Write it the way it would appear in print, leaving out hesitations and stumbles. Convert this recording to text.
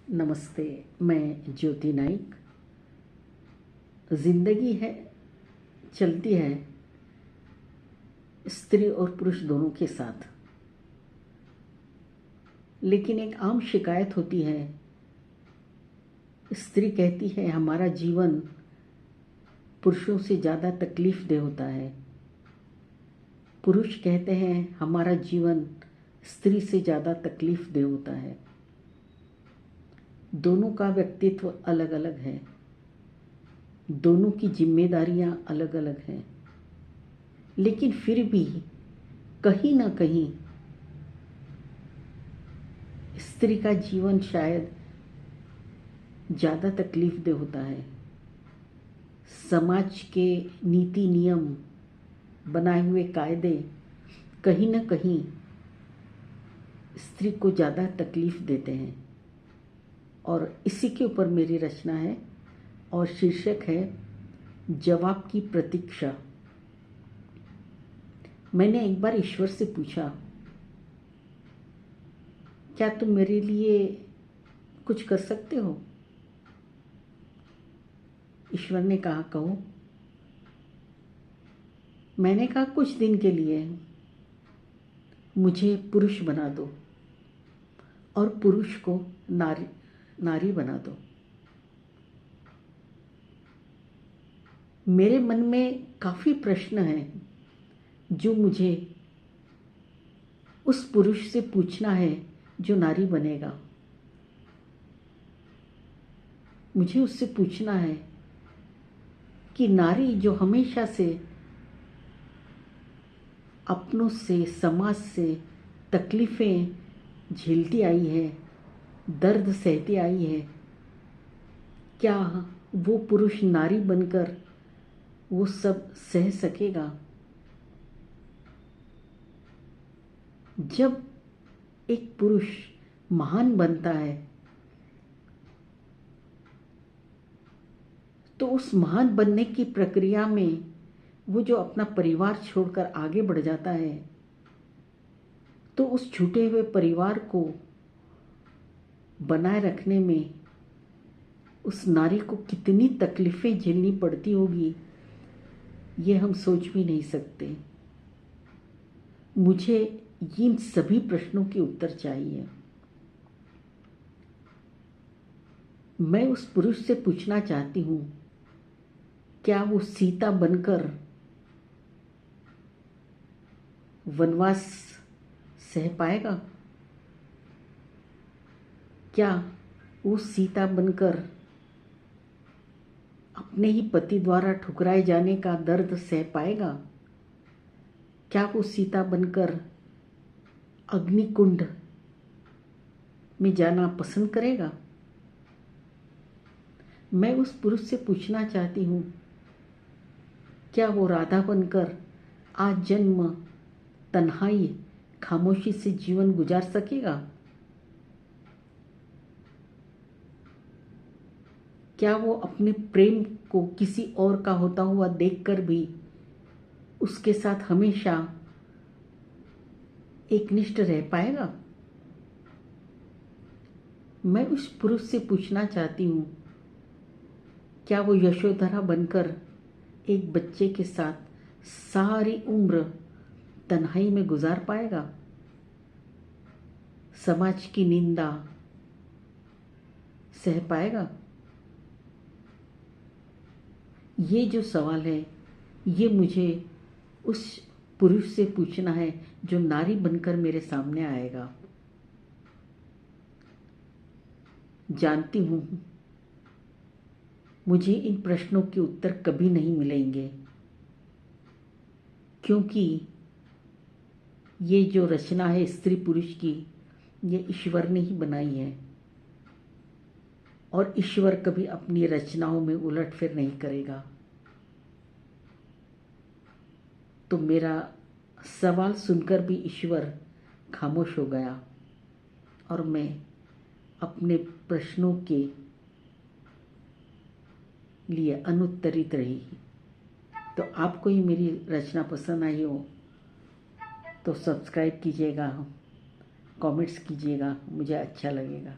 नमस्ते। मैं ज्योति नाइक। ज़िंदगी है, चलती है स्त्री और पुरुष दोनों के साथ, लेकिन एक आम शिकायत होती है। स्त्री कहती है हमारा जीवन पुरुषों से ज़्यादा तकलीफ दे होता है। पुरुष कहते हैं हमारा जीवन स्त्री से ज़्यादा तकलीफ दे होता है। दोनों का व्यक्तित्व अलग अलग है, दोनों की जिम्मेदारियां अलग अलग हैं, लेकिन फिर भी कहीं ना कहीं स्त्री का जीवन शायद ज़्यादा तकलीफ दे होता है। समाज के नीति नियम, बनाए हुए कायदे कहीं ना कहीं स्त्री को ज़्यादा तकलीफ देते हैं, और इसी के ऊपर मेरी रचना है और शीर्षक है जवाब की प्रतीक्षा। मैंने एक बार ईश्वर से पूछा, क्या तुम मेरे लिए कुछ कर सकते हो? ईश्वर ने कहा, कहो। मैंने कहा, कुछ दिन के लिए मुझे पुरुष बना दो और पुरुष को नारी बना दो। मेरे मन में काफी प्रश्न हैं जो मुझे उस पुरुष से पूछना है जो नारी बनेगा। मुझे उससे पूछना है कि नारी जो हमेशा से अपनों से, समाज से तकलीफें झेलती आई है, दर्द सहती आई है, क्या वो पुरुष नारी बनकर वो सब सह सकेगा? जब एक पुरुष महान बनता है तो उस महान बनने की प्रक्रिया में वो जो अपना परिवार छोड़कर आगे बढ़ जाता है, तो उस छूटे हुए परिवार को बनाए रखने में उस नारी को कितनी तकलीफें झेलनी पड़ती होगी, ये हम सोच भी नहीं सकते। मुझे इन सभी प्रश्नों के उत्तर चाहिए। मैं उस पुरुष से पूछना चाहती हूँ, क्या वो सीता बनकर वनवास सह पाएगा? क्या वो सीता बनकर अपने ही पति द्वारा ठुकराए जाने का दर्द सह पाएगा? क्या वो सीता बनकर अग्निकुंड में जाना पसंद करेगा? मैं उस पुरुष से पूछना चाहती हूँ, क्या वो राधा बनकर आज जन्म तन्हाई, खामोशी से जीवन गुजार सकेगा? क्या वो अपने प्रेम को किसी और का होता हुआ देखकर भी उसके साथ हमेशा एकनिष्ठ रह पाएगा? मैं उस पुरुष से पूछना चाहती हूँ, क्या वो यशोधरा बनकर एक बच्चे के साथ सारी उम्र तन्हाई में गुजार पाएगा? समाज की निंदा सह पाएगा? ये जो सवाल है, ये मुझे उस पुरुष से पूछना है जो नारी बनकर मेरे सामने आएगा। जानती हूँ मुझे इन प्रश्नों के उत्तर कभी नहीं मिलेंगे, क्योंकि ये जो रचना है स्त्री पुरुष की, ये ईश्वर ने ही बनाई है, और ईश्वर कभी अपनी रचनाओं में उलटफेर नहीं करेगा। तो मेरा सवाल सुनकर भी ईश्वर खामोश हो गया और मैं अपने प्रश्नों के लिए अनुत्तरित रही। तो आपको ये मेरी रचना पसंद आई हो तो सब्सक्राइब कीजिएगा, कमेंट्स कीजिएगा, मुझे अच्छा लगेगा।